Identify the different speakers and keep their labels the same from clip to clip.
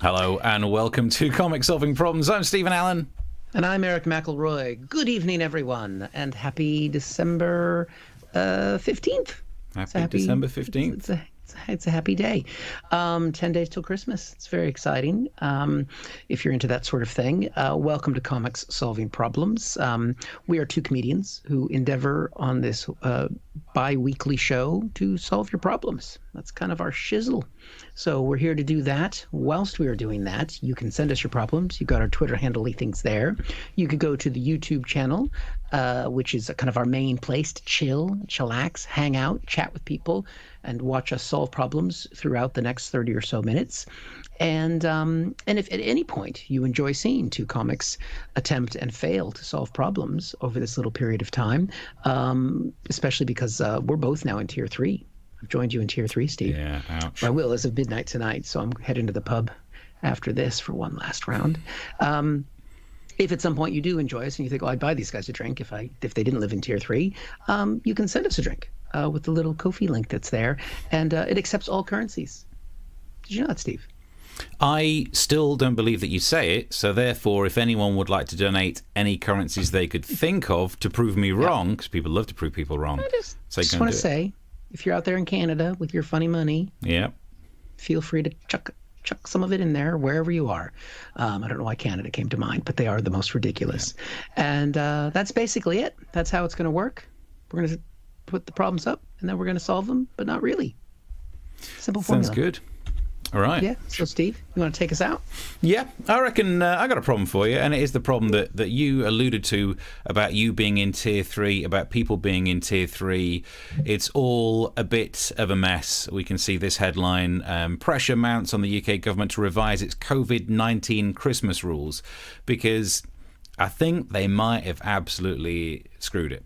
Speaker 1: Hello and welcome to Comic Solving Problems. I'm Stephen Allen.
Speaker 2: And I'm Eric McElroy. Good evening, everyone, and happy December 15th.
Speaker 1: Happy December 15th.
Speaker 2: It's a happy day. 10 days till Christmas. It's very exciting. If you're into that sort of thing, welcome to Comics Solving Problems. We are two comedians who endeavor on this bi-weekly show to solve your problems. That's kind of our shizzle. So we're here to do that. Whilst we are doing that, you can send us your problems. You've got our Twitter handle things there. You could go to the YouTube channel, which is kind of our main place to chillax, hang out, chat with people, and watch us solve problems throughout the next 30 or so minutes. And if at any point you enjoy seeing two comics attempt and fail to solve problems over this little period of time, especially because we're both now in Tier 3. I've joined you in Tier 3, Steve.
Speaker 1: Yeah, ouch.
Speaker 2: I will as of midnight tonight, so I'm heading to the pub after this for one last round. If at some point you do enjoy us and you think, oh, I'd buy these guys a drink if they didn't live in Tier 3, you can send us a drink with the little Ko-fi link that's there, and it accepts all currencies. Did you know that, Steve?
Speaker 1: I still don't believe that you say it, so therefore, if anyone would like to donate any currencies they could think of to prove me wrong, because people love to prove people wrong,
Speaker 2: I just want to say, if you're out there in Canada with your funny money, feel free to chuck some of it in there wherever you are. I don't know why Canada came to mind, but they are the most ridiculous. And that's basically it. That's how it's going to work. We're going to put the problems up, and then we're going to solve them, but not really. Simple formula.
Speaker 1: Sounds good. All right.
Speaker 2: Yeah. So, Steve, you want to take us out?
Speaker 1: Yeah, I reckon I got a problem for you, and it is the problem that you alluded to about you being in Tier 3, about people being in Tier 3. It's all a bit of a mess. We can see this headline, pressure mounts on the UK government to revise its COVID-19 Christmas rules, because I think they might have absolutely screwed it.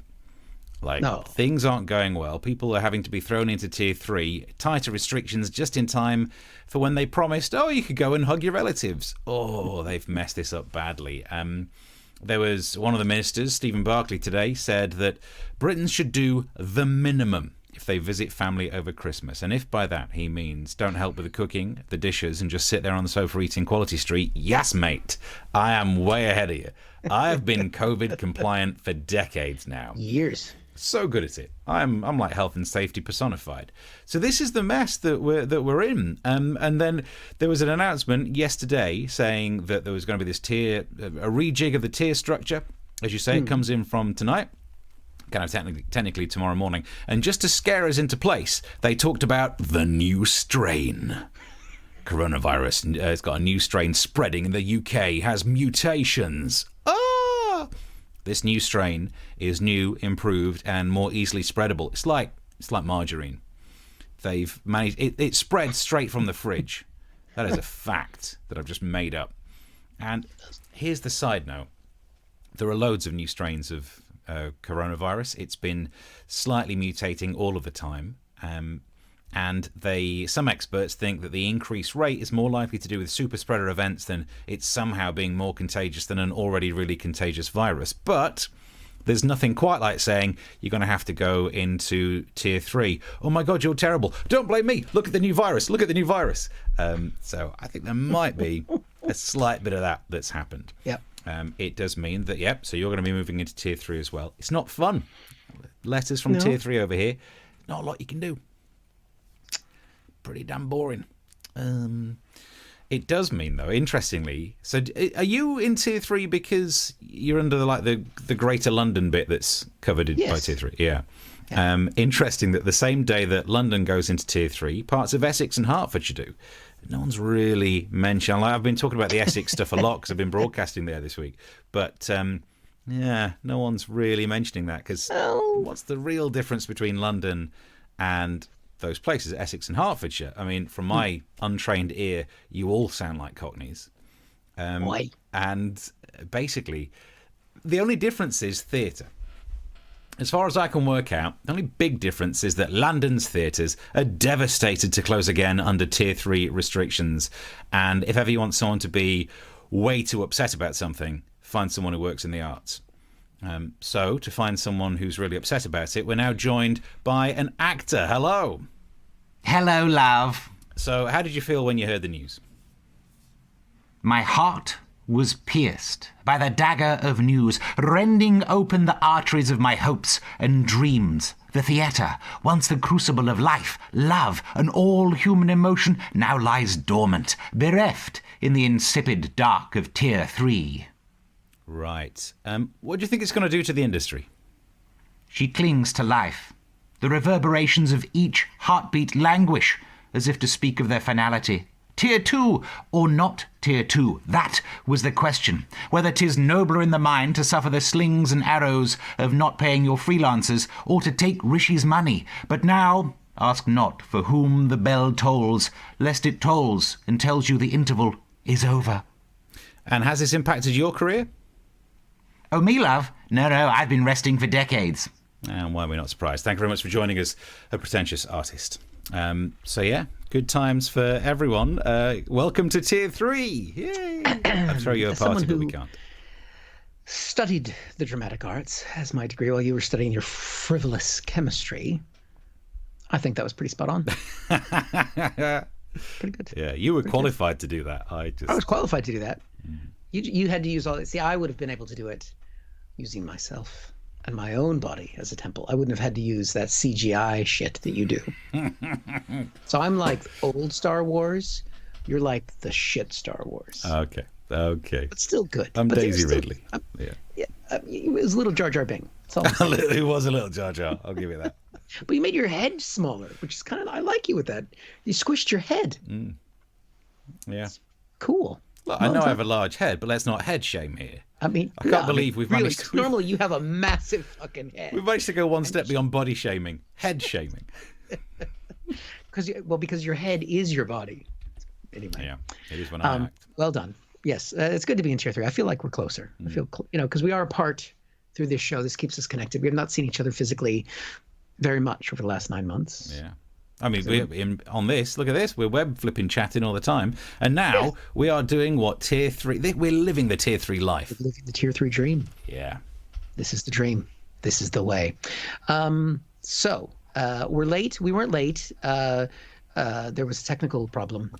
Speaker 1: Things aren't going well. People are having to be thrown into Tier 3, tighter restrictions just in time for when they promised, oh, you could go and hug your relatives. Oh, they've messed this up badly. There was one of the ministers, Stephen Barclay, today said that Britons should do the minimum if they visit family over Christmas. And if by that he means don't help with the cooking, the dishes, and just sit there on the sofa eating Quality Street, yes, mate, I am way ahead of you. I have been COVID compliant for decades now.
Speaker 2: Years.
Speaker 1: So good at it. I'm like health and safety personified. So this is the mess that we're in. And then there was an announcement yesterday saying that there was going to be this tier, a rejig of the tier structure. As you say, it comes in from tonight, kind of technically tomorrow morning. And just to scare us into place, they talked about the new strain. Coronavirus, it's got a new strain spreading in the UK, has mutations. This new strain is new, improved, and more easily spreadable. It's like margarine. They've managed it spreads straight from the fridge. That is a fact that I've just made up. And here's the side note: there are loads of new strains of coronavirus. It's been slightly mutating all of the time. And some experts think that the increased rate is more likely to do with super spreader events than it's somehow being more contagious than an already really contagious virus. But there's nothing quite like saying you're going to have to go into Tier 3. Oh my God, you're terrible. Don't blame me. Look at the new virus. Look at the new virus. So I think there might be a slight bit of that's happened.
Speaker 2: Yep.
Speaker 1: It does mean that, so you're going to be moving into Tier 3 as well. It's not fun. Letters from Tier 3 over here. Not a lot you can do. Pretty damn boring. It does mean, though, interestingly. So, are you in Tier 3 because you're under the Greater London bit that's covered by Tier 3? Yeah. Interesting that the same day that London goes into Tier 3, parts of Essex and Hertfordshire do. No one's really mentioned. I've been talking about the Essex stuff a lot because I've been broadcasting there this week, but no one's really mentioning that because what's the real difference between London and those places, Essex and Hertfordshire? I mean, from my untrained ear, you all sound like Cockneys. And basically, the only difference is theatre. As far as I can work out, the only big difference is that London's theatres are devastated to close again under Tier 3 restrictions. And if ever you want someone to be way too upset about something, find someone who works in the arts. So, to find someone who's really upset about it, we're now joined by an actor. Hello.
Speaker 3: Hello, love.
Speaker 1: So, how did you feel when you heard the news?
Speaker 3: My heart was pierced by the dagger of news, rending open the arteries of my hopes and dreams. The theatre, once the crucible of life, love, and all human emotion, now lies dormant, bereft in the insipid dark of Tier 3.
Speaker 1: Right. What do you think it's going to do to the industry?
Speaker 3: She clings to life. The reverberations of each heartbeat languish, as if to speak of their finality. Tier 2 or not Tier 2? That was the question. Whether 'tis nobler in the mind to suffer the slings and arrows of not paying your freelancers, or to take Rishi's money. But now, ask not for whom the bell tolls, lest it tolls and tells you the interval is over.
Speaker 1: And has this impacted your career?
Speaker 3: Oh, me, love? No, I've been resting for decades.
Speaker 1: And why are we not surprised? Thank you very much for joining us, a pretentious artist. So yeah, good times for everyone. Welcome to Tier 3. Yay! I'd throw you a party, but we can't.
Speaker 2: Studied the dramatic arts as my degree while you were studying your frivolous chemistry. I think that was pretty spot on. Pretty good.
Speaker 1: Yeah, you were qualified to do that. I
Speaker 2: was qualified to do that. You had to use all that. See, I would have been able to do it using myself and my own body as a temple. I wouldn't have had to use that CGI shit that you do. So I'm like old Star Wars. You're like the shit Star Wars.
Speaker 1: Okay.
Speaker 2: But still good.
Speaker 1: I'm
Speaker 2: but
Speaker 1: Daisy Ridley.
Speaker 2: Yeah. It was a little Jar Jar Bing.
Speaker 1: It was a little Jar Jar. I'll give you that.
Speaker 2: But you made your head smaller, which is kind of, I like you with that. You squished your head.
Speaker 1: Yeah.
Speaker 2: It's cool.
Speaker 1: Look, I know I have a large head, but let's not head shame here.
Speaker 2: I mean,
Speaker 1: I can't believe we've
Speaker 2: really,
Speaker 1: managed to...
Speaker 2: Normally you have a massive fucking head.
Speaker 1: We've managed to go one step beyond body shaming. Head shaming.
Speaker 2: Because your head is your body. Anyway.
Speaker 1: Yeah, it is when I act.
Speaker 2: Well done. Yes, it's good to be in Tier 3. I feel like we're closer. I feel, because we are apart through this show. This keeps us connected. We have not seen each other physically very much over the last 9 months.
Speaker 1: Yeah. I mean, on this, look at this. We're web flipping chatting all the time. And now we are doing what? Tier 3. We're living the Tier 3 life.
Speaker 2: We're living the Tier 3 dream.
Speaker 1: Yeah.
Speaker 2: This is the dream. This is the way. So we're late. We weren't late. There was a technical problem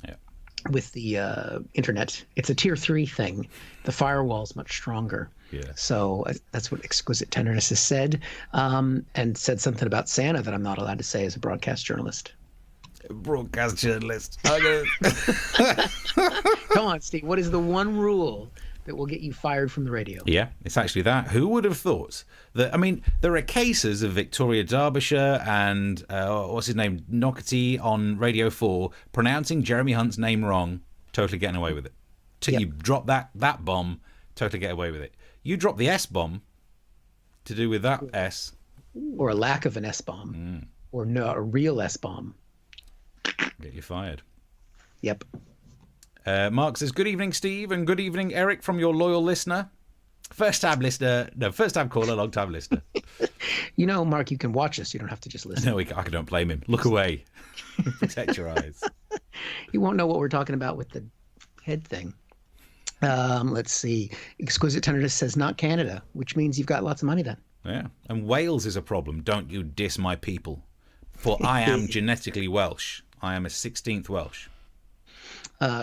Speaker 2: with the internet. It's a Tier 3 thing. The firewall's much stronger.
Speaker 1: Yeah.
Speaker 2: So that's what Exquisite Tenderness has said, and said something about Santa that I'm not allowed to say as a broadcast journalist.
Speaker 1: Broadcast journalist.
Speaker 2: Come on, Steve. What is the one rule that will get you fired from the radio?
Speaker 1: Yeah, it's actually that. Who would have thought that? I mean, there are cases of Victoria Derbyshire and what's his name, Nockety on Radio 4 pronouncing Jeremy Hunt's name wrong, totally getting away with it. Till you drop that bomb, totally get away with it. You drop the S-bomb to do with that S.
Speaker 2: Or a lack of an S-bomb. Or no, a real S-bomb.
Speaker 1: Get you fired.
Speaker 2: Yep.
Speaker 1: Mark says, good evening, Steve, and good evening, Eric, from your loyal listener. First-time caller, long-time listener.
Speaker 2: Mark, you can watch us. You don't have to just listen.
Speaker 1: No, I don't blame him. Look away. Protect your eyes.
Speaker 2: You won't know what we're talking about with the head thing. Let's see. Exquisite Tenderness says not Canada, which means you've got lots of money then.
Speaker 1: Yeah. And Wales is a problem. Don't you diss my people. For I am genetically Welsh. I am a 16th Welsh.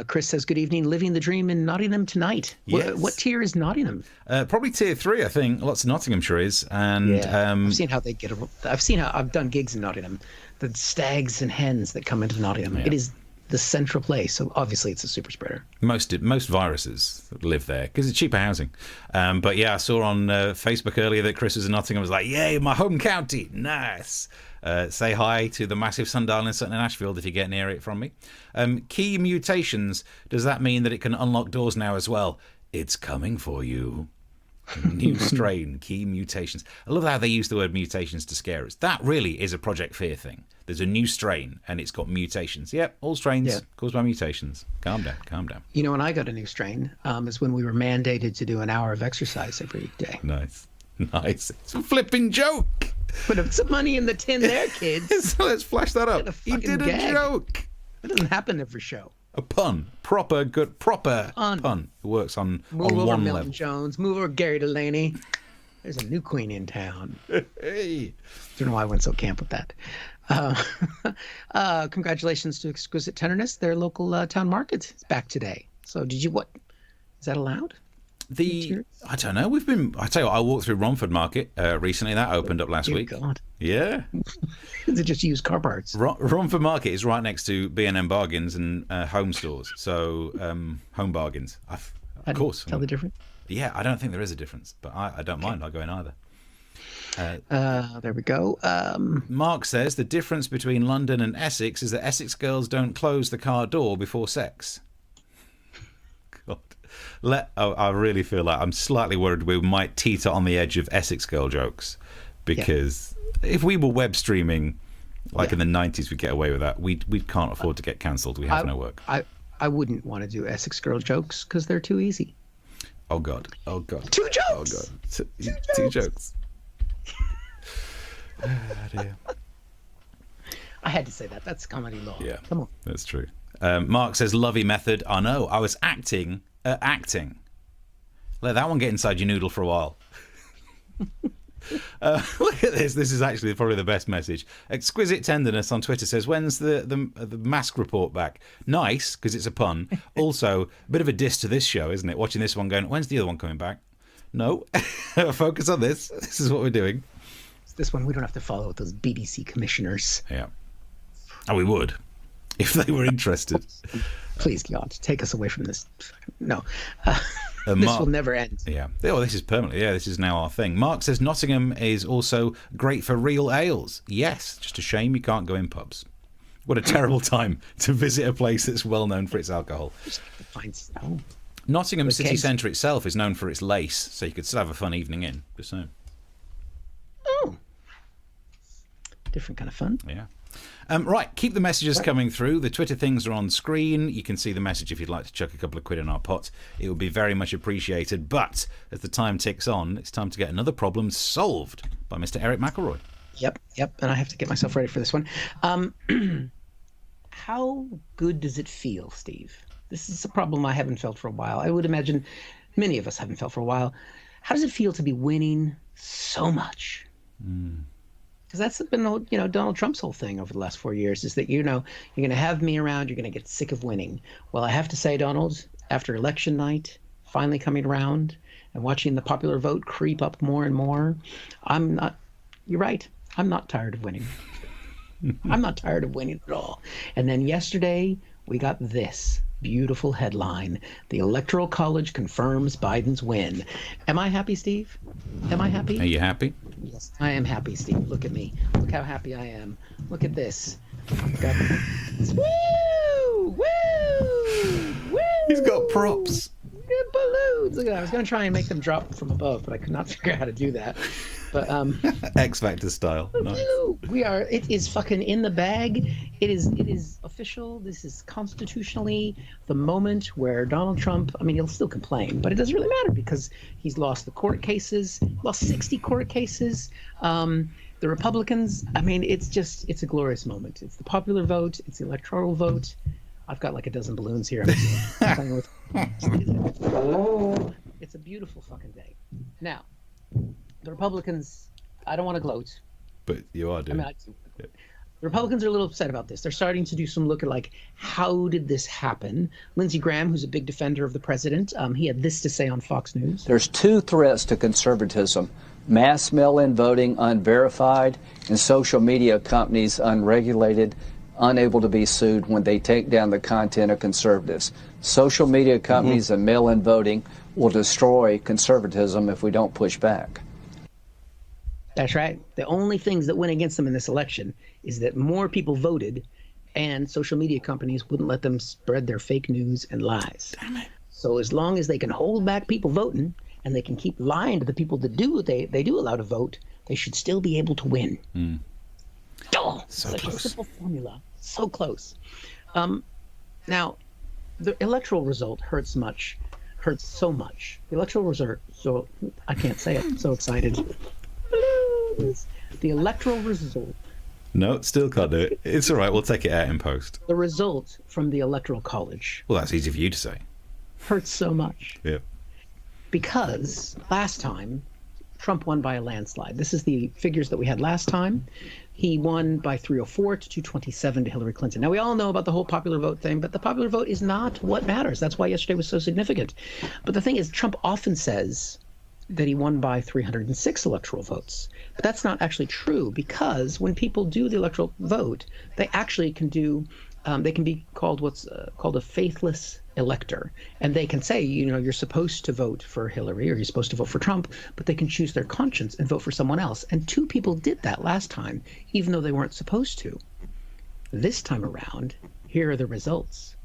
Speaker 2: Chris says, good evening. Living the dream in Nottingham tonight.
Speaker 1: Yes.
Speaker 2: What tier is Nottingham?
Speaker 1: Probably Tier 3, I think. Lots of Nottinghamshire is. And
Speaker 2: I've seen how they get. I've done gigs in Nottingham. The stags and hens that come into Nottingham. It is the central place. So obviously it's a super spreader.
Speaker 1: Most viruses live there because it's cheaper housing. But yeah, I saw on Facebook earlier that Chris was in Nottingham. Was like, yay, my home county. Nice. Say hi to the massive sundial in Sutton and Ashfield if you get near it from me. Key mutations. Does that mean that it can unlock doors now as well? It's coming for you. New strain, key mutations. I love how they use the word mutations to scare us. That really is a Project Fear thing. There's a new strain and it's got mutations. Yep, all strains caused by mutations. Calm down.
Speaker 2: When I got a new strain is when we were mandated to do an hour of exercise every day.
Speaker 1: Nice. Nice. It's a flipping joke.
Speaker 2: Put some money in the tin there, kids.
Speaker 1: So let's flash that up. He did a
Speaker 2: gag.
Speaker 1: joke.
Speaker 2: That doesn't happen every show.
Speaker 1: A pun. Proper pun. It works on
Speaker 2: Move over
Speaker 1: one
Speaker 2: Milton
Speaker 1: level.
Speaker 2: Jones. Move over Gary Delaney. There's a new queen in town.
Speaker 1: Hey.
Speaker 2: Don't know why I went so camp with that. Congratulations to Exquisite Tenderness. Their local town market is back today. So what? Is that allowed?
Speaker 1: I don't know. I tell you what, I walked through Romford Market recently. That opened up last week.
Speaker 2: God.
Speaker 1: Yeah.
Speaker 2: Is it just used car parts?
Speaker 1: Romford Market is right next to B&M Bargains and Home Stores. So Home Bargains. Of course.
Speaker 2: Tell the difference?
Speaker 1: Yeah, I don't think there is a difference, but I don't mind. I'll go in either.
Speaker 2: There we go.
Speaker 1: Mark says the difference between London and Essex is that Essex girls don't close the car door before sex. God. I really feel like I'm slightly worried we might teeter on the edge of Essex girl jokes, because if we were web streaming in the 90s, we'd get away with that. We can't afford to get cancelled. We have no work.
Speaker 2: I wouldn't want to do Essex girl jokes because they're too easy.
Speaker 1: Oh God.
Speaker 2: 2 jokes.
Speaker 1: Oh God. Two jokes. Oh, dear.
Speaker 2: I had to say that. That's comedy law.
Speaker 1: Yeah,
Speaker 2: come on.
Speaker 1: That's true. Mark says, lovey method. I know. I was acting. Let that one get inside your noodle for a while. Look at this. This is actually probably the best message. Exquisite Tenderness on Twitter says, when's the mask report back? Nice, because it's a pun. Also, a bit of a diss to this show, isn't it? Watching this one going, when's the other one coming back? No. Focus on this. This is what we're doing.
Speaker 2: This one, we don't have to follow those BBC commissioners.
Speaker 1: Yeah. Oh, we would, if they were interested.
Speaker 2: Please, God, take us away from this. No. This will never end.
Speaker 1: Yeah. Oh, this is permanent. Yeah, this is now our thing. Mark says Nottingham is also great for real ales. Yes, just a shame you can't go in pubs. What a terrible time to visit a place that's well known for its alcohol. Nottingham city centre itself is known for its lace, so you could still have a fun evening in. Just saying.
Speaker 2: Oh. Different kind of fun.
Speaker 1: Yeah. Right, keep the messages coming through. The Twitter things are on screen. You can see the message if you'd like to chuck a couple of quid in our pot. It would be very much appreciated. But as the time ticks on, it's time to get another problem solved by Mr. Erich McElroy.
Speaker 2: Yep. And I have to get myself ready for this one. How good does it feel, Steve? This is a problem I haven't felt for a while. I would imagine many of us haven't felt for a while. How does it feel to be winning so much? Because that's been Donald Trump's whole thing over the last 4 years, is that you're going to have me around, you're going to get sick of winning. Well, I have to say, Donald, after election night finally coming around and watching the popular vote creep up more and more, you're right, I'm not tired of winning. I'm not tired of winning at all. And then yesterday we got this beautiful headline: the Electoral College confirms Biden's win. Am I happy, Steve? Am I happy?
Speaker 1: Are you happy?
Speaker 2: Yes, I am happy, Steve. Look at me. Look how happy I am. Look at this. Woo! Woo!
Speaker 1: He's got props.
Speaker 2: Good balloons. Look at that. I was going to try and make them drop from above, but I could not figure out how to do that. But
Speaker 1: X Factor style. Nice.
Speaker 2: It is fucking in the bag. It is official. This is constitutionally the moment where Donald Trump, he'll still complain, but it doesn't really matter because he's lost the court cases, lost 60 court cases. The Republicans, it's a glorious moment. It's the popular vote. It's the electoral vote. I've got like a dozen balloons here. I'm playing with. It's a beautiful fucking day. Now, the Republicans, I don't want to gloat.
Speaker 1: But you are doing.
Speaker 2: The Republicans are a little upset about this. They're starting to do some look at how did this happen? Lindsey Graham, who's a big defender of the president, he had this to say on Fox News.
Speaker 4: There's 2 threats to conservatism: mass mail-in voting unverified, and social media companies unregulated, unable to be sued when they take down the content of conservatives. Social media companies and mail-in voting will destroy conservatism if we don't push back.
Speaker 2: That's right. The only things that went against them in this election is that more people voted and social media companies wouldn't let them spread their fake news and lies.
Speaker 1: Damn it.
Speaker 2: So as long as they can hold back people voting and they can keep lying to the people that they do allow to vote, they should still be able to win. Oh,
Speaker 1: so
Speaker 2: such
Speaker 1: close.
Speaker 2: a simple formula. So close. Now, the electoral result hurts hurts so much. The electoral result, so I can't say it, so excited. The electoral result.
Speaker 1: No, still can't do it. It's all right. We'll take it out in post.
Speaker 2: The result from the Electoral College
Speaker 1: Well, that's easy for you to say.
Speaker 2: hurts so much.
Speaker 1: Yeah.
Speaker 2: Because last time, Trump won by a landslide. This is the figures that we had last time. He won by 304 to 227 to Hillary Clinton. Now, we all know about the whole popular vote thing, but the popular vote is not what matters. That's why yesterday was so significant. But the thing is, Trump often says that he won by 306 electoral votes. But that's not actually true, because when people do the electoral vote, they actually can do, they can be called what's called a faithless elector. And they can say, you're supposed to vote for Hillary or you're supposed to vote for Trump, but they can choose their conscience and vote for someone else. And 2 people did that last time, even though they weren't supposed to. This time around, here are the results.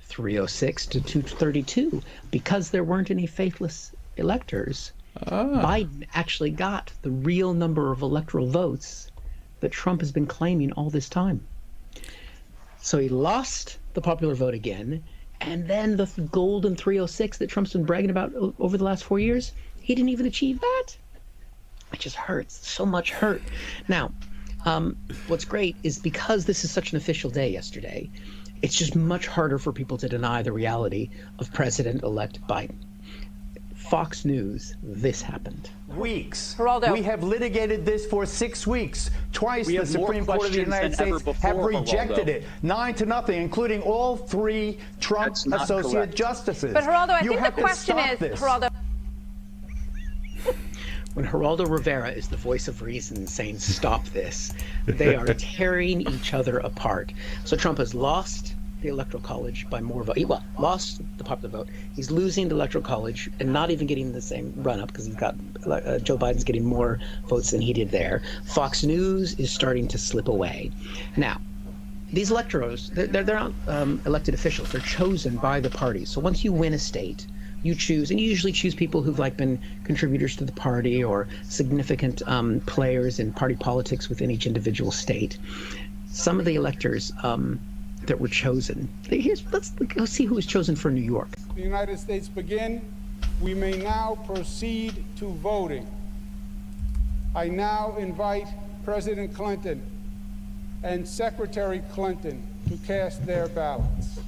Speaker 2: 306 to 232. Because there weren't any faithless electors, Biden actually got the real number of electoral votes that Trump has been claiming all this time. So he lost the popular vote again, and then the golden 306 that Trump's been bragging about over the last 4 years, he didn't even achieve that. It just hurts. So much hurt. Now, what's great is because this is such an official day yesterday, it's just much harder for people to deny the reality of President-elect Biden. Fox News, this happened.
Speaker 5: Weeks.
Speaker 6: Geraldo.
Speaker 5: We have litigated this for 6 weeks. Twice
Speaker 6: We
Speaker 5: the
Speaker 6: have more
Speaker 5: Supreme Court of the
Speaker 6: questions
Speaker 5: United
Speaker 6: than ever
Speaker 5: States
Speaker 6: before,
Speaker 5: have rejected
Speaker 6: Geraldo.
Speaker 5: it. 9-0, including all 3 Trump
Speaker 6: That's not
Speaker 5: associate
Speaker 6: correct.
Speaker 5: justices.
Speaker 7: But Geraldo, I
Speaker 5: You
Speaker 7: think the
Speaker 5: have to
Speaker 7: question
Speaker 5: stop
Speaker 7: is,
Speaker 5: this.
Speaker 7: Geraldo,
Speaker 2: When Geraldo Rivera is the voice of reason saying stop this, they are tearing each other apart. So Trump has lost the Electoral College by more votes. Well, lost the popular vote. He's losing the Electoral College and not even getting the same run-up because he's got Joe Biden's getting more votes than he did there. Fox News is starting to slip away. Now, these electors, they're not elected officials. They're chosen by the parties. So once you win a state, you choose, and you usually choose people who've been contributors to the party or significant players in party politics within each individual state. Some of the electors that were chosen. Let's go see who was chosen for New York.
Speaker 8: The United States begin. We may now proceed to voting. I now invite President Clinton and Secretary Clinton to cast their ballots.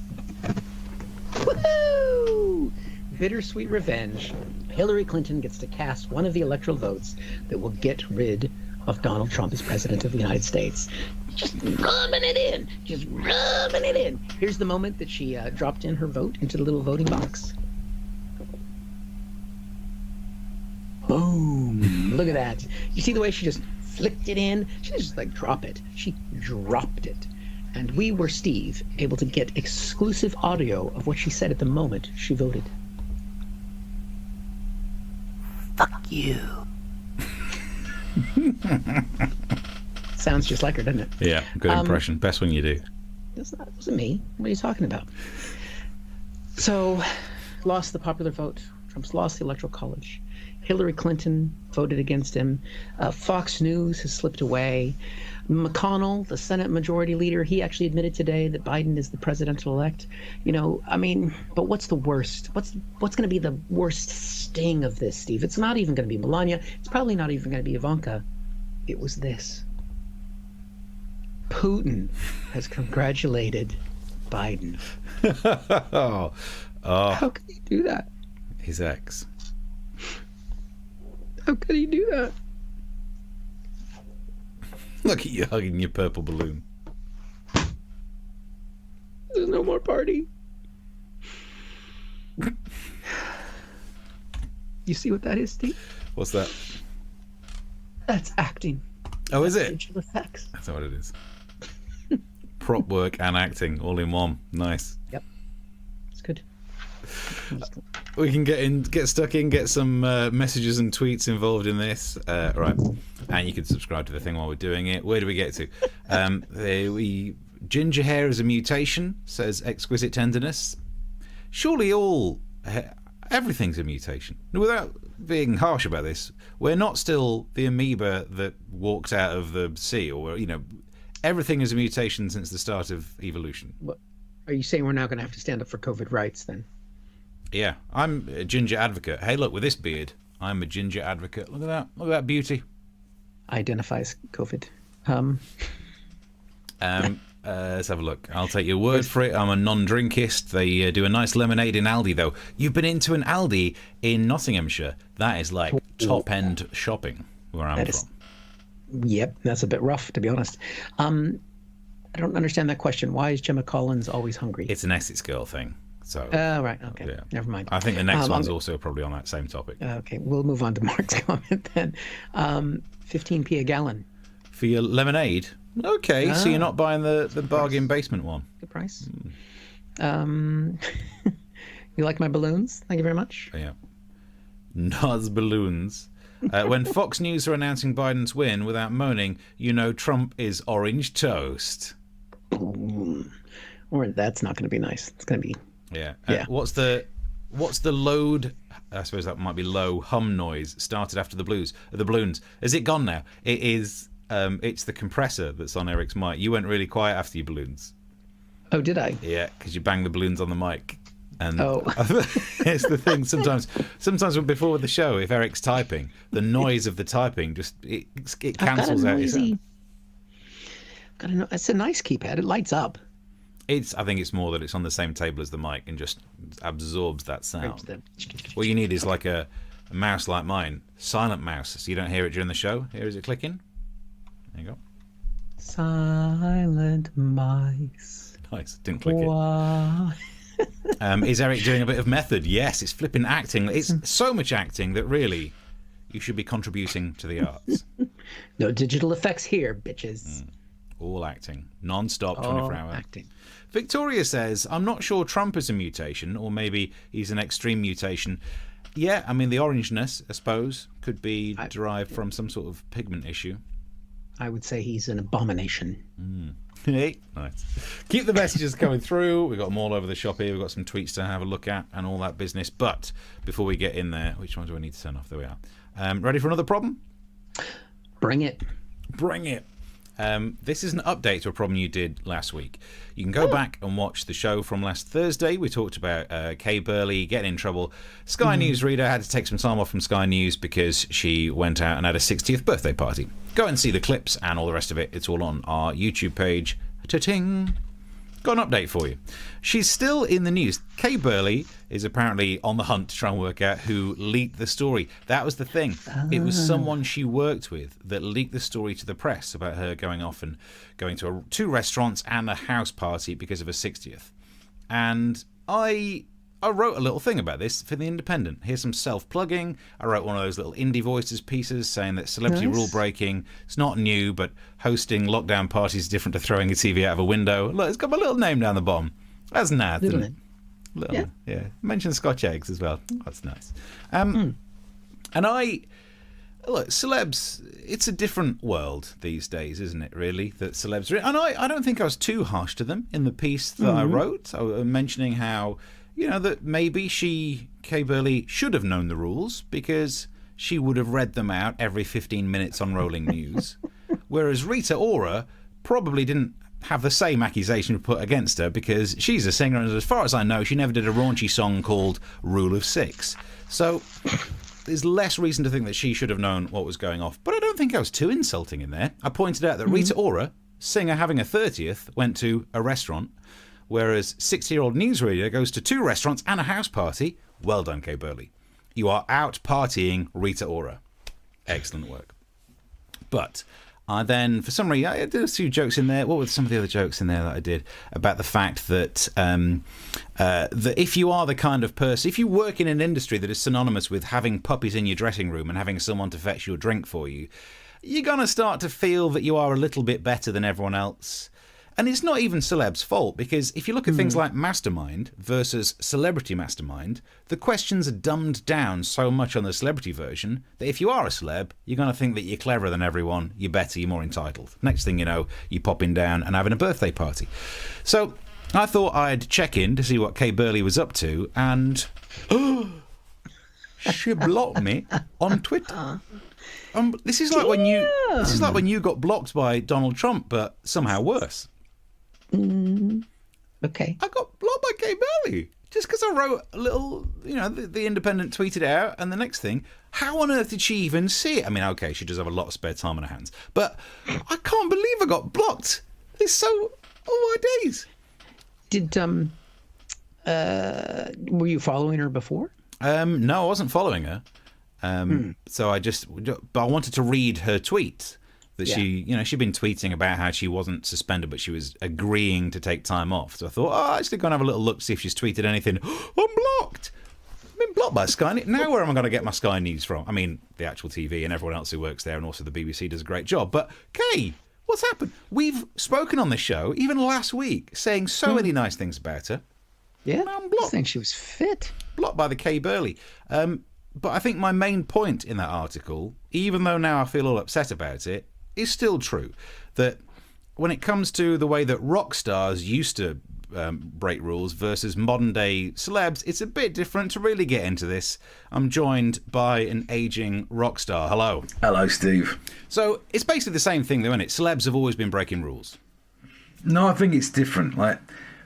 Speaker 2: Woohoo! Bittersweet revenge. Hillary Clinton gets to cast one of the electoral votes that will get rid of Donald Trump as president of the United States. Just rubbing it in. Just rubbing it in. Here's the moment that she dropped in her vote into the little voting box. Boom. Look at that. You see the way she just flicked it in? She didn't just drop it. She dropped it. And we were, Steve, able to get exclusive audio of what she said at the moment she voted. Fuck you. Sounds just like her, doesn't it?
Speaker 1: Yeah, good impression. Best one you do.
Speaker 2: It wasn't me. What are you talking about? So, lost the popular vote. Trump's lost the Electoral College. Hillary Clinton voted against him. Fox News has slipped away. McConnell, the Senate Majority Leader, he actually admitted today that Biden is the presidential-elect. But what's the worst? What's going to be the worst sting of this, Steve? It's not even going to be Melania. It's probably not even going to be Ivanka. It was this. Putin has congratulated Biden.
Speaker 1: Oh,
Speaker 2: How could he do that?
Speaker 1: his ex.
Speaker 2: How could he do that?
Speaker 1: Look at you hugging your purple balloon.
Speaker 2: There's no more party. You see what that is, Steve?
Speaker 1: What's that?
Speaker 2: That's acting.
Speaker 1: Oh, is it?
Speaker 2: Digital effects.
Speaker 1: That's what it is. Prop work and acting all in one. Nice.
Speaker 2: Yep. It's good.
Speaker 1: We can get stuck in, get some messages and tweets involved in this. Right. And you can subscribe to the thing while we're doing it. Where do we get to? Ginger hair is a mutation, says Exquisite Tenderness. Surely everything's a mutation. Without being harsh about this, we're not still the amoeba that walks out of the sea, or everything is a mutation since the start of evolution.
Speaker 2: What, are you saying we're now going to have to stand up for COVID rights then?
Speaker 1: Yeah, I'm a ginger advocate. Hey, look, with this beard, I'm a ginger advocate. Look at that. Look at that beauty.
Speaker 2: Identifies COVID.
Speaker 1: Let's have a look. I'll take your word for it. I'm a non-drinkist. They do a nice lemonade in Aldi, though. You've been into an Aldi in Nottinghamshire. That is like top-end shopping where I'm from.
Speaker 2: Yep, that's a bit rough, to be honest. I don't understand that question. Why is Gemma Collins always hungry?
Speaker 1: It's an Essex girl thing. So.
Speaker 2: Right. Okay.
Speaker 1: Yeah.
Speaker 2: Never mind.
Speaker 1: I think the next one's also probably on that same topic.
Speaker 2: Okay, we'll move on to Mark's comment then. 15p a gallon.
Speaker 1: For your lemonade? Okay, so you're not buying the bargain basement one.
Speaker 2: Good price. You like my balloons? Thank you very much.
Speaker 1: Yeah. Nas balloons. When Fox News are announcing Biden's win without moaning, you know Trump is orange toast.
Speaker 2: Or that's not going to be nice. It's going to be...
Speaker 1: Yeah.
Speaker 2: Yeah.
Speaker 1: What's the load? I suppose that might be low hum noise started after the balloons. Is it gone now? It is. It's the compressor that's on Eric's mic. You went really quiet after your balloons.
Speaker 2: Oh, did I?
Speaker 1: Yeah, because you banged the balloons on the mic. And
Speaker 2: it's
Speaker 1: the thing. Sometimes before with the show, if Eric's typing, the noise of the typing just it cancels out.
Speaker 2: It's a nice keypad. It lights up.
Speaker 1: I think it's more that it's on the same table as the mic and just absorbs that sound. What you need is like a mouse like mine, silent mouse, so you don't hear it during the show. Here, is it clicking? There you go.
Speaker 2: Silent mice.
Speaker 1: Nice. Didn't click it. Is Eric doing a bit of method? Yes, it's flipping acting. It's so much acting that really you should be contributing to the arts.
Speaker 2: No digital effects here, bitches.
Speaker 1: All acting. Non-stop, 24-hour.
Speaker 2: Acting.
Speaker 1: Victoria says, I'm not sure Trump is a mutation, or maybe he's an extreme mutation. Yeah, I mean, the orangeness, I suppose, could be derived from some sort of pigment issue.
Speaker 2: I would say he's an abomination.
Speaker 1: Hey, nice. Keep the messages coming through. We've got them all over the shop here. We've got some tweets to have a look at and all that business. But before we get in there, which ones do I need to turn off? There we are. Ready for another problem?
Speaker 2: Bring it.
Speaker 1: Bring it. This is an update to a problem you did last week. You can go back and watch the show from last Thursday. We talked about Kay Burley getting in trouble. Sky News reader had to take some time off from Sky News because she went out and had a 60th birthday party. Go and see the clips and all the rest of it. It's all on our YouTube page. Ta-ting. Got an update for you. She's still in the news. Kay Burley is apparently on the hunt to try and work out who leaked the story. That was the thing. It was someone she worked with that leaked the story to the press about her going off and going to two restaurants and a house party because of her 60th. And I wrote a little thing about this for The Independent. Here's some self-plugging. I wrote one of those little indie voices pieces saying that celebrity rule breaking, it's not new, but hosting lockdown parties is different to throwing a TV out of a window. Look, it's got my little name down the bottom. That's nice, isn't it? Little, yeah. Mention Scotch eggs as well. That's nice. And look, celebs, it's a different world these days, isn't it, really, that celebs are in? And I don't think I was too harsh to them in the piece that I wrote. I was mentioning how, you know, that maybe Kay Burley, should have known the rules because she would have read them out every 15 minutes on Rolling News. Whereas Rita Ora probably didn't have the same accusation put against her because she's a singer, and as far as I know, she never did a raunchy song called Rule of Six. So there's less reason to think that she should have known what was going off. But I don't think I was too insulting in there. I pointed out that Rita Ora, singer having a 30th, went to a restaurant, whereas 60-year-old newsreader goes to two restaurants and a house party. Well done, Kay Burley. You are out partying Rita Ora. Excellent work. But then, for some reason, I did a few jokes in there. What were some of the other jokes in there that I did about the fact that that if you are the kind of person, if you work in an industry that is synonymous with having puppies in your dressing room and having someone to fetch your drink for you, you're going to start to feel that you are a little bit better than everyone else. And it's not even celebs' fault, because if you look at things like Mastermind versus Celebrity Mastermind, the questions are dumbed down so much on the celebrity version that if you are a celeb, you're going to think that you're cleverer than everyone, you're better, you're more entitled. Next thing you know, you're popping down and having a birthday party. So I thought I'd check in to see what Kay Burley was up to, and she blocked me on Twitter. This is like when you got blocked by Donald Trump, but somehow worse.
Speaker 2: Okay.
Speaker 1: I got blocked by Kay Burley. just because I wrote a little, the Independent tweeted it out, and the next thing, how on earth did she even see it? I mean, okay, she does have a lot of spare time on her hands, but I can't believe I got blocked. It's so, oh my days.
Speaker 2: Did were you following her before?
Speaker 1: No, I wasn't following her. So but I wanted to read her tweet that she'd been tweeting about how she wasn't suspended, but she was agreeing to take time off. So I thought, I'm actually going to have a little look to see if she's tweeted anything. I'm blocked. I've been blocked by Sky News. Now where am I going to get my Sky News from? I mean, the actual TV and everyone else who works there, and also the BBC does a great job. But Kay, what's happened? We've spoken on this show, even last week, saying so many nice things about her.
Speaker 2: Yeah,
Speaker 1: I'm blocked.
Speaker 2: I think she was fit.
Speaker 1: Blocked by the Kay Burley. But I think my main point in that article, even though now I feel all upset about it, is still true. That when it comes to the way that rock stars used to break rules versus modern day celebs, it's a bit different. To really get into this, I'm joined by an aging rock star. Hello.
Speaker 6: Hello, Steve.
Speaker 1: So it's basically the same thing though, isn't it? Celebs have always been breaking rules.
Speaker 6: No, I think it's different. Like,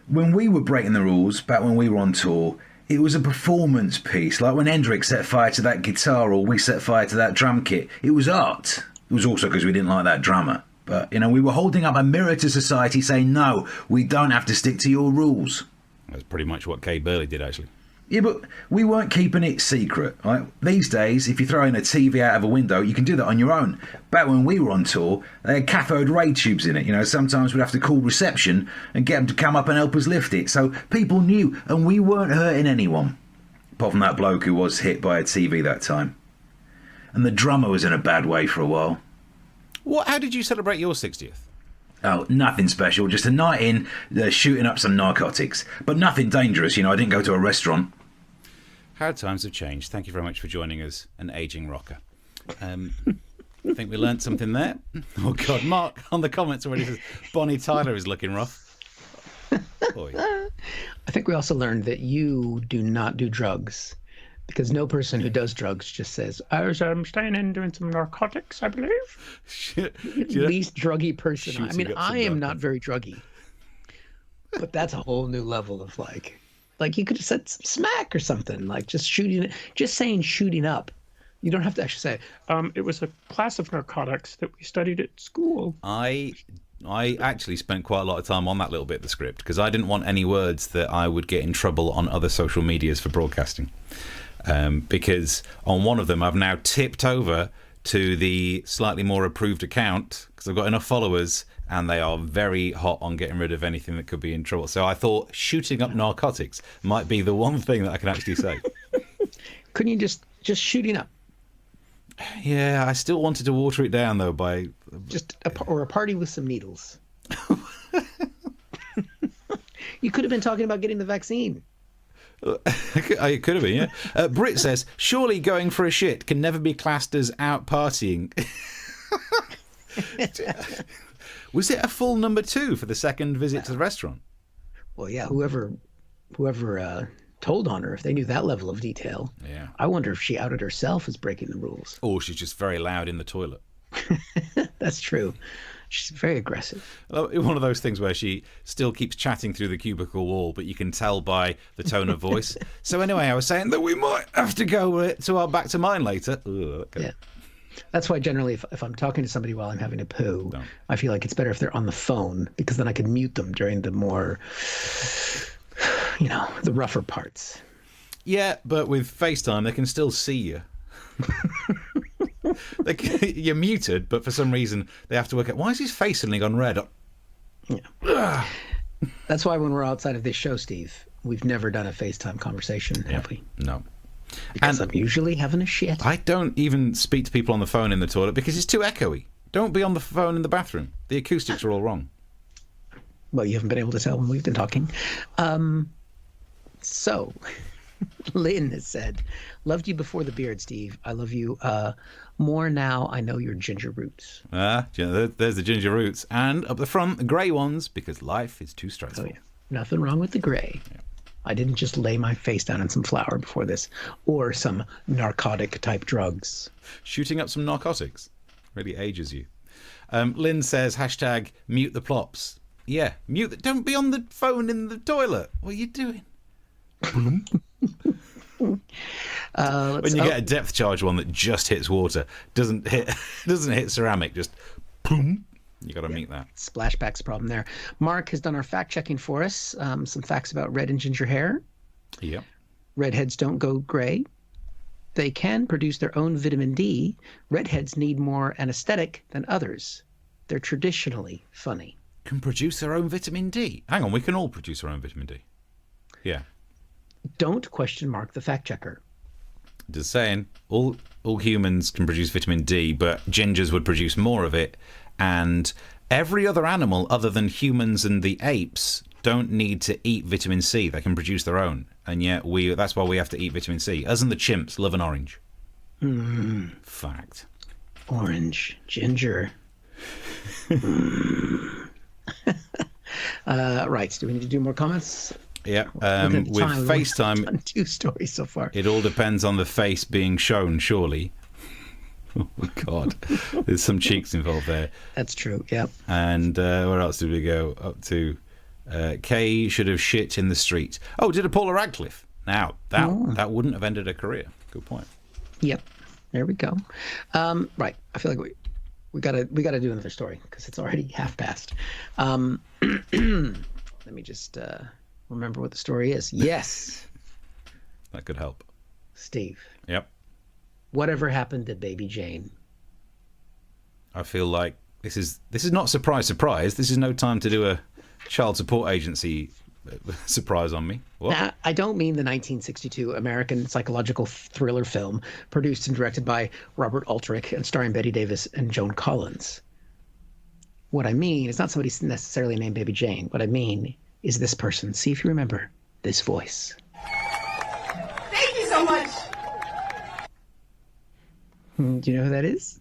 Speaker 6: when we were breaking the rules, back when we were on tour, it was a performance piece. Like when Hendrix set fire to that guitar or we set fire to that drum kit, it was art. It was also because we didn't like that drummer. But, we were holding up a mirror to society saying, no, we don't have to stick to your rules.
Speaker 1: That's pretty much what Kay Burley did, actually.
Speaker 6: Yeah, but we weren't keeping it secret. Right? These days, if you throw in a TV out of a window, you can do that on your own. Back when we were on tour, they had cathode ray tubes in it. Sometimes we'd have to call reception and get them to come up and help us lift it. So people knew, and we weren't hurting anyone. Apart from that bloke who was hit by a TV that time. And the drummer was in a bad way for a while.
Speaker 1: How did you celebrate your 60th?
Speaker 6: Oh, nothing special. Just a night in, shooting up some narcotics. But nothing dangerous, I didn't go to a restaurant.
Speaker 1: How times have changed. Thank you very much for joining us, an aging rocker. I think we learnt something there. Oh, God. Mark on the comments already says, Bonnie Tyler is looking rough. Boy.
Speaker 2: I think we also learned that you do not do drugs. Because no person who does drugs just says, I was staying in doing some narcotics, I believe. Least druggy person. I mean, I am not very druggy. But that's a whole new level of like you could have said some smack or something, like just saying shooting up. You don't have to actually say, it was a class of narcotics that we studied at school.
Speaker 1: I actually spent quite a lot of time on that little bit of the script because I didn't want any words that I would get in trouble on other social medias for broadcasting. Because on one of them I've now tipped over to the slightly more approved account because I've got enough followers and they are very hot on getting rid of anything that could be in trouble. So I thought shooting up narcotics might be the one thing that I can actually say.
Speaker 2: Couldn't you just shooting up?
Speaker 1: Yeah, I still wanted to water it down though by
Speaker 2: or a party with some needles. You could have been talking about getting the vaccine.
Speaker 1: It could have been, yeah. Brit says, surely going for a shit can never be classed as out partying. Was it a full number 2 for the second visit to the restaurant?
Speaker 2: Well, yeah, whoever told on her, if they knew that level of detail.
Speaker 1: Yeah.
Speaker 2: I wonder if she outed herself as breaking the rules.
Speaker 1: Or she's just very loud in the toilet.
Speaker 2: That's true. She's very aggressive.
Speaker 1: One of those things where she still keeps chatting through the cubicle wall, but you can tell by the tone of voice. So anyway, I was saying that we might have to go to our back to mine later. Okay.
Speaker 2: Yeah. That's why generally if I'm talking to somebody while I'm having a poo, I feel like it's better if they're on the phone because then I can mute them during the more, the rougher parts.
Speaker 1: Yeah, but with FaceTime, they can still see you. You're muted, but for some reason they have to work out why is his face suddenly gone red.
Speaker 2: Yeah. That's why when we're outside of this show, Steve, we've never done a FaceTime conversation, have we?
Speaker 1: No.
Speaker 2: Because I'm usually having a shit.
Speaker 1: I don't even speak to people on the phone in the toilet because it's too echoey. Don't be on the phone in the bathroom. The acoustics are all wrong.
Speaker 2: Well, you haven't been able to tell when we've been talking. So, Lynn has said, loved you before the beard, Steve. I love you more now. I know your ginger roots.
Speaker 1: There's the ginger roots. And up the front, the grey ones, because life is too stressful.
Speaker 2: Oh, yeah. Nothing wrong with the grey. Yeah. I didn't just lay my face down in some flour before this, or some narcotic-type drugs.
Speaker 1: Shooting up some narcotics really ages you. Lynn says, hashtag mute the plops. Yeah, mute. Don't be on the phone in the toilet. What are you doing? When you get a depth charge one that just hits water, doesn't hit ceramic, just boom. You got to meet that.
Speaker 2: Splashback's problem there. Mark has done our fact checking for us. Some facts about red and ginger hair.
Speaker 1: Yep.
Speaker 2: Redheads don't go gray. They can produce their own vitamin D. Redheads need more anesthetic than others. They're traditionally funny.
Speaker 1: Can produce their own vitamin D. Hang on, we can all produce our own vitamin D. Yeah.
Speaker 2: Don't question Mark the fact checker.
Speaker 1: Just saying, all humans can produce vitamin D, but gingers would produce more of it, and every other animal other than humans and the apes don't need to eat vitamin C. They can produce their own, and yet that's why we have to eat vitamin C. Us and the chimps love an orange. Fact.
Speaker 2: Orange, ginger. Right, do we need to do more comments?
Speaker 1: Yeah, with FaceTime,
Speaker 2: done 2 stories so far.
Speaker 1: It all depends on the face being shown, surely. Oh, God. There's some cheeks involved there.
Speaker 2: That's true, yeah.
Speaker 1: And where else did we go up to? Kay should have shit in the street. Oh, did a Paula Radcliffe. Now, that wouldn't have ended her career. Good point.
Speaker 2: Yep, there we go. Right, I feel like we gotta do another story because it's already half past. Let me just remember what the story is. Yes.
Speaker 1: That could help.
Speaker 2: Steve.
Speaker 1: Yep.
Speaker 2: Whatever happened to Baby Jane?
Speaker 1: I feel like this is not surprise. This is no time to do a child support agency surprise on me. What?
Speaker 2: Now, I don't mean the 1962 American psychological thriller film produced and directed by Robert Aldrich and starring Bette Davis and Joan Collins. What I mean is not somebody necessarily named Baby Jane. What I mean is this person. See if you remember this voice.
Speaker 7: Thank you so much.
Speaker 2: Do you know who that is?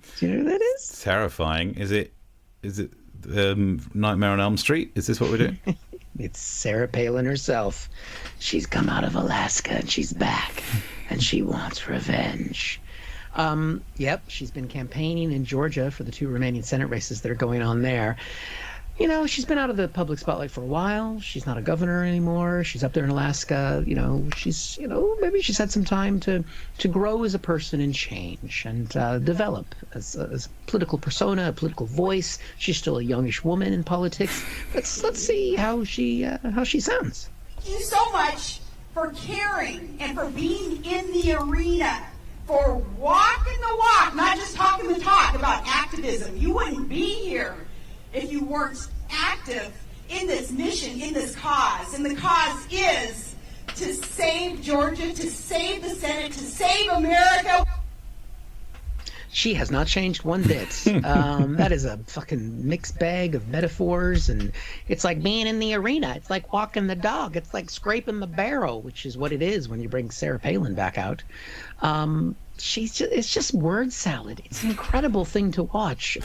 Speaker 1: Terrifying. Is it Nightmare on Elm Street? Is this what we're doing?
Speaker 2: It's Sarah Palin herself. She's come out of Alaska and she's back and she wants revenge. Yep, she's been campaigning in Georgia for the 2 remaining Senate races that are going on there. You know, she's been out of the public spotlight for a while. She's not a governor anymore. She's up there in Alaska. Maybe she's had some time to grow as a person and change and develop as a political persona, a political voice. She's still a youngish woman in politics. Let's see how she sounds.
Speaker 7: Thank you so much for caring and for being in the arena, for walking the walk, not just talking the talk about activism. You wouldn't be here if you weren't active in this mission, in this cause. And the cause is to save Georgia, to save the Senate, to save America.
Speaker 2: She has not changed one bit. That is a fucking mixed bag of metaphors, and it's like being in the arena. It's like walking the dog. It's like scraping the barrel, which is what it is when you bring Sarah Palin back out. It's just word salad. It's an incredible thing to watch.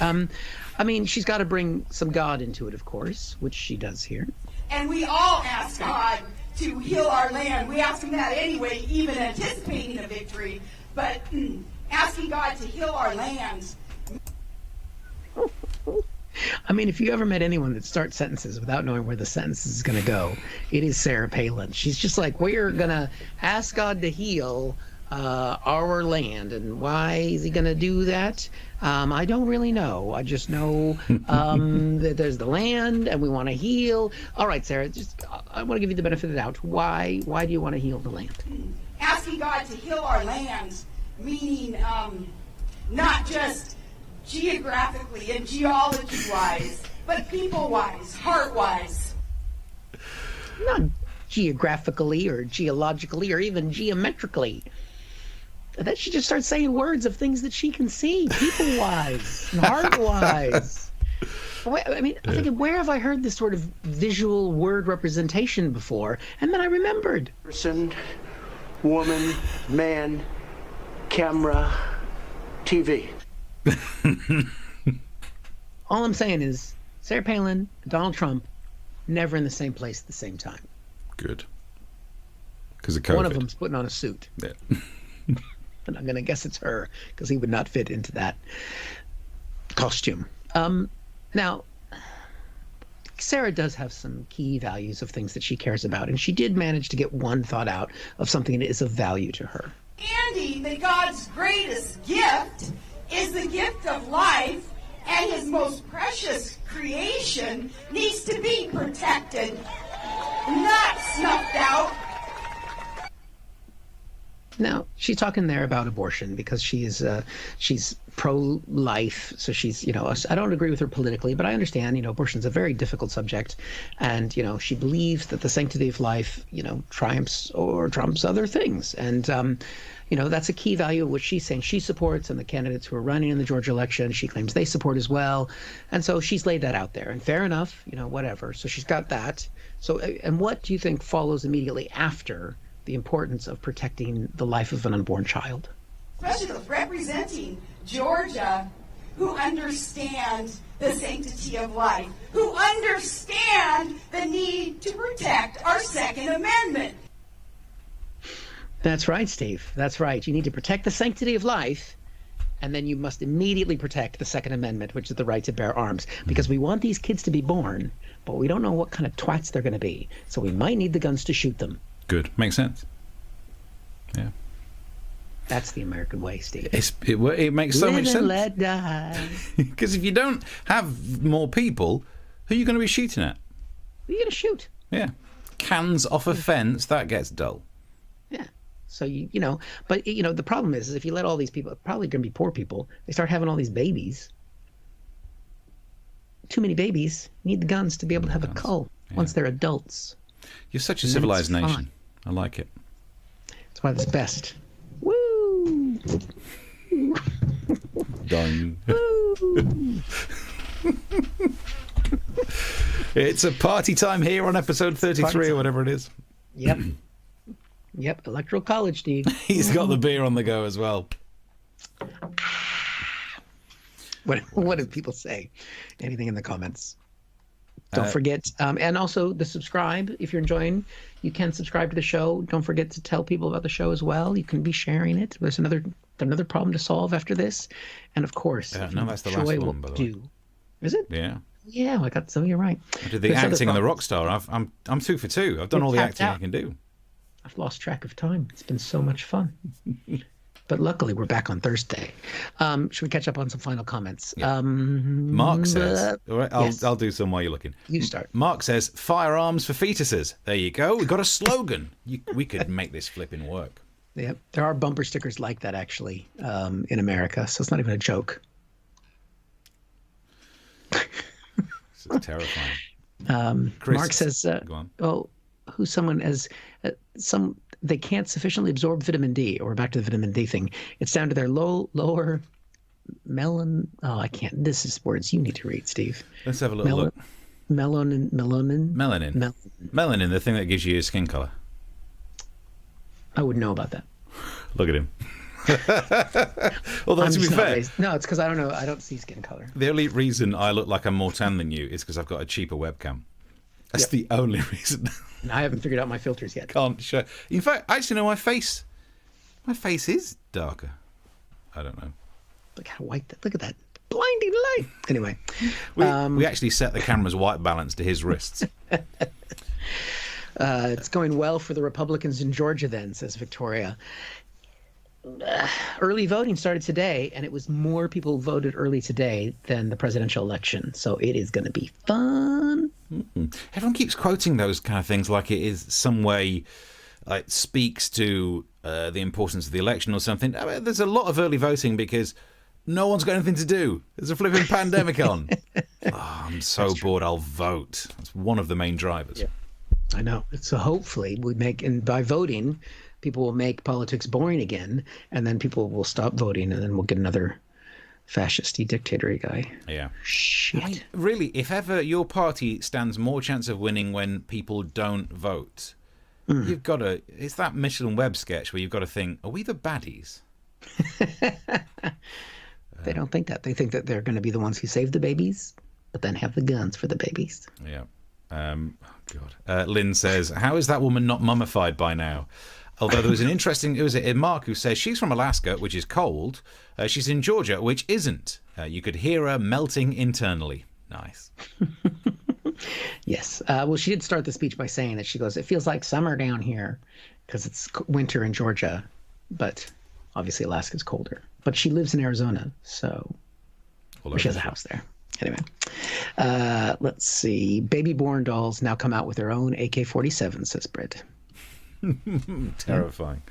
Speaker 2: She's got to bring some God into it, of course, which she does here.
Speaker 7: And we all ask God to heal our land. We ask him that anyway, even anticipating a victory. But asking God to heal our land.
Speaker 2: If you ever met anyone that starts sentences without knowing where the sentence is going to go, it is Sarah Palin. She's just like, we're going to ask God to heal our land. And why is he going to do that? I don't really know. I just know that there's the land and we want to heal. All right, Sarah, I want to give you the benefit of the doubt. Why do you want to heal the land?
Speaker 7: Asking God to heal our land, meaning not just geographically and geology-wise, but people-wise, heart-wise.
Speaker 2: Not geographically or geologically or even geometrically. Then she just starts saying words of things that she can see, people-wise and heart-wise. I'm thinking, where have I heard this sort of visual word representation before? And then I remembered.
Speaker 9: Person, woman, man, camera, TV.
Speaker 2: All I'm saying is Sarah Palin and Donald Trump never in the same place at the same time.
Speaker 1: Good. Because of COVID.
Speaker 2: One of them's putting on a suit.
Speaker 1: Yeah.
Speaker 2: And I'm going to guess it's her because he would not fit into that costume. Now, Sarah does have some key values of things that she cares about, and she did manage to get one thought out of something that is of value to her.
Speaker 7: Andy, that God's greatest gift is the gift of life, and his most precious creation needs to be protected, not snuffed out.
Speaker 2: Now, she's talking there about abortion because she's pro-life, so she's, I don't agree with her politically, but I understand, abortion's a very difficult subject, and, she believes that the sanctity of life, trumps other things, and, that's a key value of what she's saying she supports, and the candidates who are running in the Georgia election, she claims they support as well, and so she's laid that out there, and fair enough, whatever, so she's got that. So, and what do you think follows immediately after the importance of protecting the life of an unborn child?
Speaker 7: Especially representing Georgia, who understand the sanctity of life, who understand the need to protect our Second Amendment.
Speaker 2: That's right, Steve. That's right. You need to protect the sanctity of life, and then you must immediately protect the Second Amendment, which is the right to bear arms, because we want these kids to be born, but we don't know what kind of twats they're going to be, so we might need the guns to shoot them.
Speaker 1: Good. Makes sense. Yeah.
Speaker 2: That's the American way, Steve.
Speaker 1: It makes so much
Speaker 2: Live
Speaker 1: sense.
Speaker 2: and let die.
Speaker 1: Because if you don't have more people, who are you going to be shooting at?
Speaker 2: Who are you going to shoot?
Speaker 1: Yeah. Cans off a fence, that gets dull.
Speaker 2: Yeah. So, but, the problem is if you let all these people, probably going to be poor people, they start having all these babies. Too many babies need the guns to be able to have a cull once they're adults.
Speaker 1: You're such a civilized nation. I like it.
Speaker 2: That's why it's best. Woo!
Speaker 1: Done. It's a party time here on episode 33 or whatever it is.
Speaker 2: Yep. Yep. Electoral College, Steve.
Speaker 1: He's got the beer on the go as well.
Speaker 2: What do people say? Anything in the comments? Don't forget, and also the subscribe. If you're enjoying, you can subscribe to the show. Don't forget to tell people about the show as well. You can be sharing it. There's another problem to solve after this, and of course,
Speaker 1: no, that's the last one. By the way.
Speaker 2: Is it?
Speaker 1: Yeah.
Speaker 2: Yeah, I got. So you're right.
Speaker 1: I did the acting and the rock star. I'm 2 for 2. I've done all the acting I can do.
Speaker 2: I've lost track of time. It's been so much fun. But luckily, we're back on Thursday. Should we catch up on some final comments?
Speaker 1: Yeah. Mark says, all right, I'll do some while you're looking.
Speaker 2: You start.
Speaker 1: Mark says, firearms for fetuses. There you go. We've got a slogan. We could make this flipping work.
Speaker 2: Yep. There are bumper stickers like that, actually, in America. So it's not even a joke.
Speaker 1: This is terrifying. Chris,
Speaker 2: Mark says,
Speaker 1: go on.
Speaker 2: oh, who's someone as they can't sufficiently absorb vitamin D, or back to the vitamin D thing. It's down to their lower melon. Oh, I can't. This is words you need to read, Steve.
Speaker 1: Let's have a little look.
Speaker 2: Melanin.
Speaker 1: Melanin, the thing that gives you your skin color.
Speaker 2: I wouldn't know about that.
Speaker 1: Look at him. Although, to be fair,
Speaker 2: no, it's because I don't know. I don't see skin color.
Speaker 1: The only reason I look like I'm more tan than you is because I've got a cheaper webcam. That's the only reason.
Speaker 2: And I haven't figured out my filters yet.
Speaker 1: Can't show. In fact, actually, no, my face is darker. I don't know.
Speaker 2: Look how white. Look at that blinding light. Anyway,
Speaker 1: we actually set the camera's white balance to his wrists.
Speaker 2: It's going well for the Republicans in Georgia, then, says Victoria. Early voting started today, and it was more people voted early today than the presidential election. So it is going to be fun.
Speaker 1: Mm-hmm. Everyone keeps quoting those kind of things like it is some way, like speaks to the importance of the election or something. I mean, there's a lot of early voting because no one's got anything to do. There's a flipping pandemic on. Oh, I'm so bored. I'll vote. That's one of the main drivers. Yeah.
Speaker 2: I know. So hopefully we make, and by voting, people will make politics boring again, and then people will stop voting, and then we'll get another fascisty dictatory guy.
Speaker 1: Yeah.
Speaker 2: Shit.
Speaker 1: I mean, really, if ever your party stands more chance of winning when people don't vote, you've got to. It's that Michelin Webb sketch where you've got to think: are we the baddies?
Speaker 2: They don't think that. They think that they're going to be the ones who save the babies, but then have the guns for the babies.
Speaker 1: Yeah. Oh God. Lynn says, "How is that woman not mummified by now?" Although there was an interesting, it was Mark who says she's from Alaska, which is cold. She's in Georgia, which isn't. You could hear her melting internally. Nice.
Speaker 2: Yes. Well, she did start the speech by saying that she goes, "It feels like summer down here because it's winter in Georgia, but obviously Alaska's colder." But she lives in Arizona, so she has a house there. Anyway, let's see. Baby born dolls now come out with their own AK-47, says Britt.
Speaker 1: Terrifying.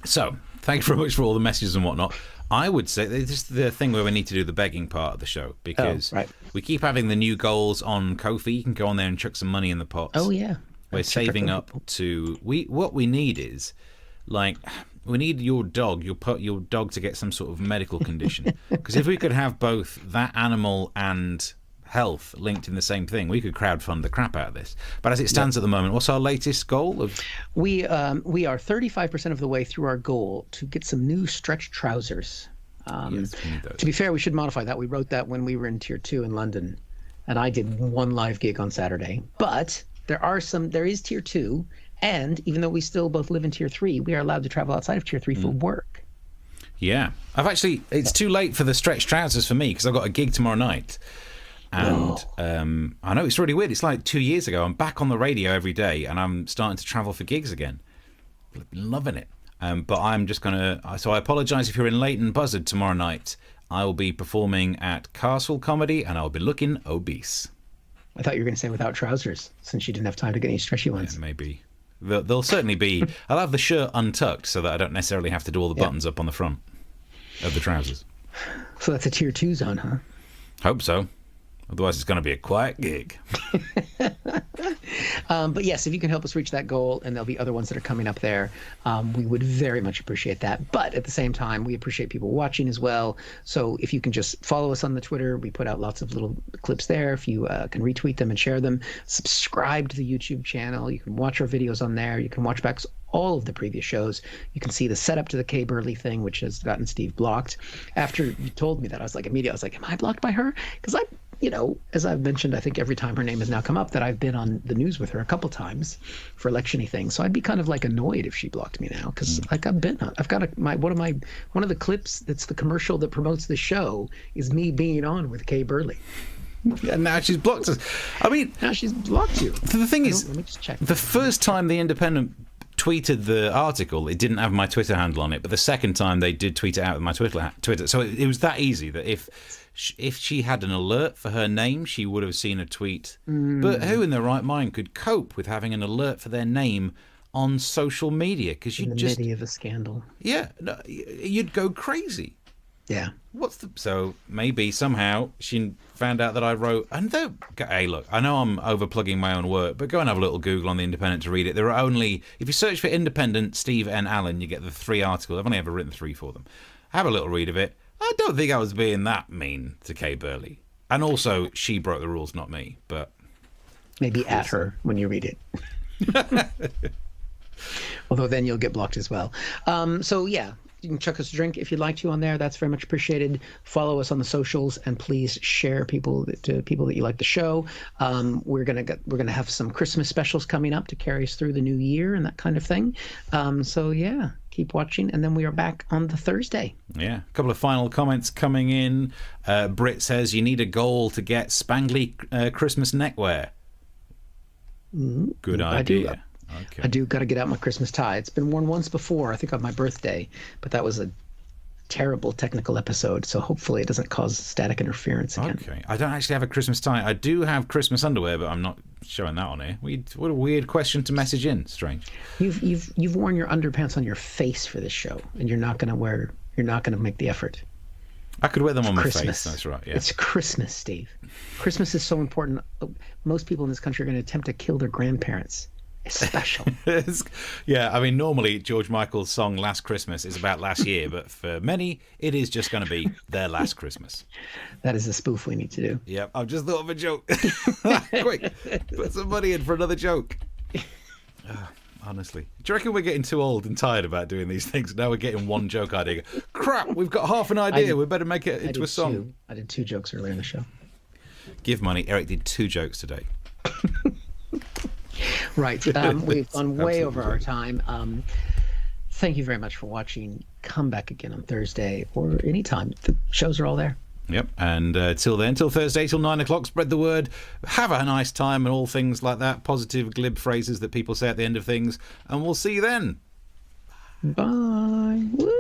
Speaker 1: So, thank you very much for all the messages and whatnot. I would say this is the thing where we need to do the begging part of the show, because we keep having the new goals on Ko-fi. You can go on there and chuck some money in the pots.
Speaker 2: Oh, yeah.
Speaker 1: We're saving up to... What we need is, like... We need your dog, your dog to get some sort of medical condition. Because if we could have both that animal and health linked in the same thing, we could crowdfund the crap out of this. But as it stands at the moment, what's our latest goal?
Speaker 2: We are 35% of the way through our goal to get some new stretch trousers.
Speaker 1: Yes, we need those.
Speaker 2: To be fair, we should modify that. We wrote that when we were in Tier 2 in London, and I did one live gig on Saturday. But there is Tier 2. And even though we still both live in Tier 3, we are allowed to travel outside of Tier 3 for work.
Speaker 1: Yeah. It's too late for the stretch trousers for me because I've got a gig tomorrow night. And I know it's really weird. It's like 2 years ago. I'm back on the radio every day and I'm starting to travel for gigs again. I've been loving it. But I'm just going to... So I apologise if you're in Leighton Buzzard tomorrow night. I will be performing at Castle Comedy and I'll be looking obese.
Speaker 2: I thought you were going to say without trousers, since you didn't have time to get any stretchy ones.
Speaker 1: Yeah, maybe. There'll certainly be... I'll have the shirt untucked so that I don't necessarily have to do all the buttons up on the front of the trousers.
Speaker 2: So that's a Tier 2 zone, huh?
Speaker 1: Hope so. Otherwise, it's going to be a quiet gig.
Speaker 2: But yes, if you can help us reach that goal, and there'll be other ones that are coming up there, we would very much appreciate that. But at the same time, we appreciate people watching as well. So if you can just follow us on the Twitter, we put out lots of little clips there. If you can retweet them and share them, subscribe to the YouTube channel. You can watch our videos on there. You can watch back all of the previous shows. You can see the setup to the Kay Burley thing, which has gotten Steve blocked. After you told me that, I was like, am I blocked by her? Because as I've mentioned, I think every time her name has now come up, that I've been on the news with her a couple times for election-y things. So I'd be kind of like annoyed if she blocked me now, because I've got one of the clips that's the commercial that promotes the show is me being on with Kay Burley.
Speaker 1: And now she's blocked us. I mean,
Speaker 2: now she's blocked you.
Speaker 1: The thing is,
Speaker 2: let me just check.
Speaker 1: The first time the Independent tweeted the article, it didn't have my Twitter handle on it, but the second time they did tweet it out with my Twitter. So it was that easy that if she had an alert for her name, she would have seen a tweet. But who in their right mind could cope with having an alert for their name on social media? Because you just...
Speaker 2: In the middle of a scandal.
Speaker 1: Yeah, no, you'd go crazy.
Speaker 2: Yeah.
Speaker 1: So maybe somehow she found out that I wrote... And hey, look, I know I'm overplugging my own work, but go and have a little Google on the Independent to read it. There are only... If you search for Independent Steve N. Allen, you get the 3 articles. I've only ever written 3 for them. Have a little read of it. I don't think I was being that mean to Kay Burley. And also, she broke the rules, not me, but...
Speaker 2: Maybe at her when you read it. Although then you'll get blocked as well. So, yeah, you can chuck us a drink if you'd like to on there. That's very much appreciated. Follow us on the socials, and please share to people that you like the show. We're gonna have some Christmas specials coming up to carry us through the new year and that kind of thing. So, yeah. Keep watching, and then we are back on the Thursday. Yeah, a couple of final comments coming in. Britt says, you need a goal to get spangly Christmas neckwear. Good idea. I do got to get out my Christmas tie. It's been worn once before, I think on my birthday, but that was a terrible technical episode, so hopefully it doesn't cause static interference again. Okay, I don't actually have a Christmas tie. I do have Christmas underwear, but I'm not showing that on here. What a weird question to message in. Strange. You've worn your underpants on your face for this show, and you're not going to make the effort. I could wear them on my face. That's right. Yeah. It's Christmas, Steve. Christmas is so important. Most people in this country are going to attempt to kill their grandparents. It's special. Yeah, I mean, normally George Michael's song Last Christmas is about last year, but for many, it is just going to be their last Christmas. That is a spoof we need to do. Yep, I've just thought of a joke. Quick, put some money in for another joke. Honestly. Do you reckon we're getting too old and tired about doing these things? Now we're getting one joke idea. Crap, we've got half an idea. We better make it into a song. I did 2 jokes earlier in the show. Give money. Eric did 2 jokes today. Right. We've gone way over our time. Thank you very much for watching. Come back again on Thursday or anytime. The shows are all there.
Speaker 1: Yep, and till then, till Thursday, till 9 o'clock, spread the word, have a nice time and all things like that, positive, glib phrases that people say at the end of things, and we'll see you then.
Speaker 2: Bye. Woo.